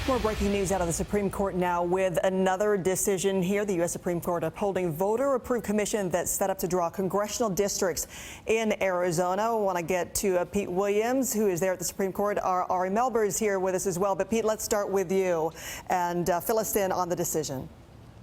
More breaking news out of the Supreme Court now with another decision here. The U.S. Supreme Court upholding voter-approved commission that's set up to draw congressional districts in Arizona. I want to get to Pete Williams, who is there at the Supreme Court. Ari Melber is here with us as well. But Pete, let's start with you and fill us in on the decision.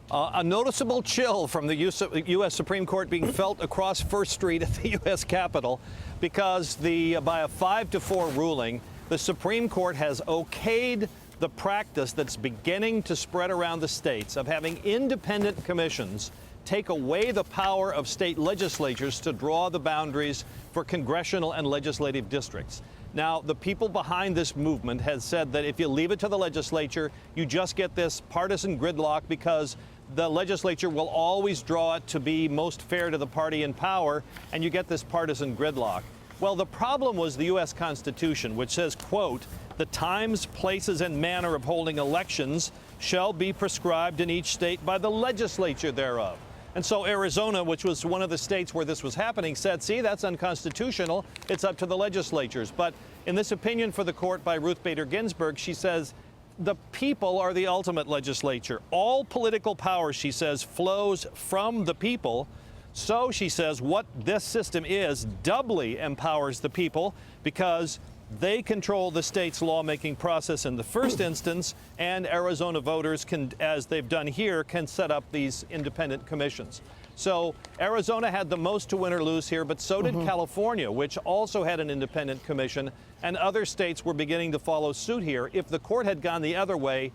A noticeable chill from the U.S. Supreme Court being felt across First Street at the U.S. Capitol because by a 5-4 ruling, the Supreme Court has okayed the practice that's beginning to spread around the states of having independent commissions take away the power of state legislatures to draw the boundaries for congressional and legislative districts. Now, the people behind this movement has said that if you leave it to the legislature, you just get this partisan gridlock because the legislature will always draw it to be most fair to the party in power, and you get this partisan gridlock. Well, the problem was the U.S. Constitution, which says, quote, "The times, places, and manner of holding elections shall be prescribed in each state by the legislature thereof." And so Arizona, which was one of the states where this was happening, said, see, that's unconstitutional. It's up to the legislatures. But in this opinion for the court by Ruth Bader Ginsburg, she says, the people are the ultimate legislature. All political power, she says, flows from the people. So, she says, what this system is doubly empowers the people because they control the state's lawmaking process in the first instance, and Arizona voters can, as they've done here, can set up these independent commissions. So Arizona had the most to win or lose here, but so did California, which also had an independent commission, and other states were beginning to follow suit here. If the court had gone the other way,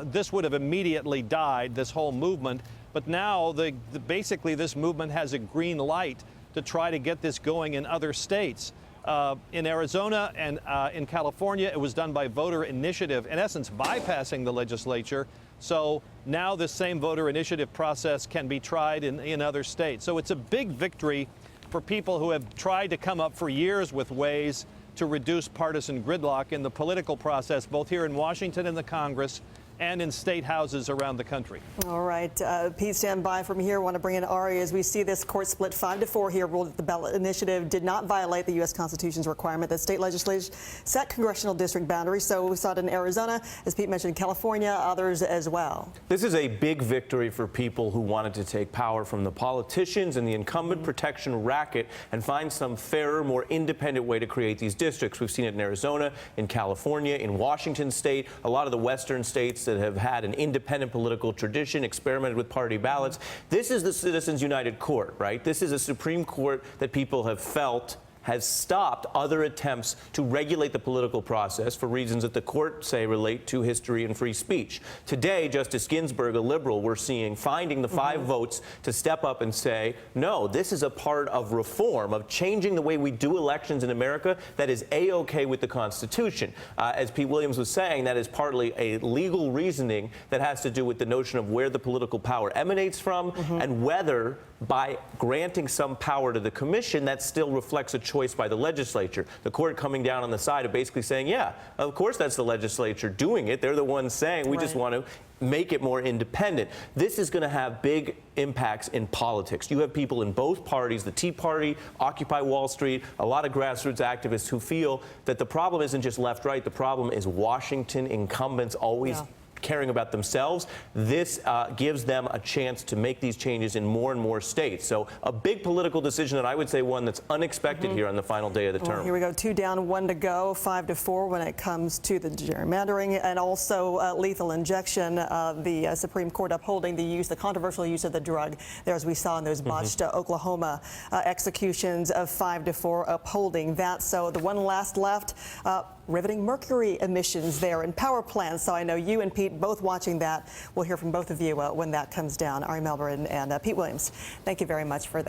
this would have immediately died, this whole movement. But now, basically, this movement has a green light to try to get this going in other states. In Arizona and in California, it was done by voter initiative, in essence, bypassing the legislature. So now this same voter initiative process can be tried in other states. So it's a big victory for people who have tried to come up for years with ways to reduce partisan gridlock in the political process, both here in Washington and the Congress, and in state houses around the country. All right, Pete, stand by from here. I want to bring in Ari as we see this court split 5-4 here, ruled that the ballot initiative did not violate the U.S. Constitution's requirement that state legislatures set congressional district boundaries. So we saw it in Arizona, as Pete mentioned, California, others as well. This is a big victory for people who wanted to take power from the politicians and the incumbent protection racket and find some fairer, more independent way to create these districts. We've seen it in Arizona, in California, in Washington state, a lot of the western states that have had an independent political tradition, experimented with party ballots. This is the Citizens United Court, right? This is a Supreme Court that people have felt has stopped other attempts to regulate the political process for reasons that the court say relate to history and free speech. Today, Justice Ginsburg, a liberal, we're seeing finding the 5 votes to step up and say, no, this is a part of reform, of changing the way we do elections in America that is A-OK with the Constitution. As Pete Williams was saying, that is partly a legal reasoning that has to do with the notion of where the political power emanates from and whether by granting some power to the commission that still reflects a choice by the legislature. The court coming down on the side of basically saying, yeah, of course that's the legislature doing it. They're the ones saying we just want to make it more independent. This is going to have big impacts in politics. You have people in both parties, the Tea Party, Occupy Wall Street, a lot of grassroots activists who feel that the problem isn't just left-right, the problem is Washington incumbents always caring about themselves. This gives them a chance to make these changes in more and more states. So a big political decision, and I would say one that's unexpected here on the final day of the term. Here we go, 2 down, 1 to go, 5-4 when it comes to the gerrymandering and also lethal injection. The Supreme Court upholding the controversial use of the drug there, as we saw in those botched Oklahoma executions of 5-4, upholding that. So the one last left, riveting mercury emissions there in power plants. So I know you and Pete both watching that. We'll hear from both of you when that comes down. Ari Melber and Pete Williams, thank you very much for that.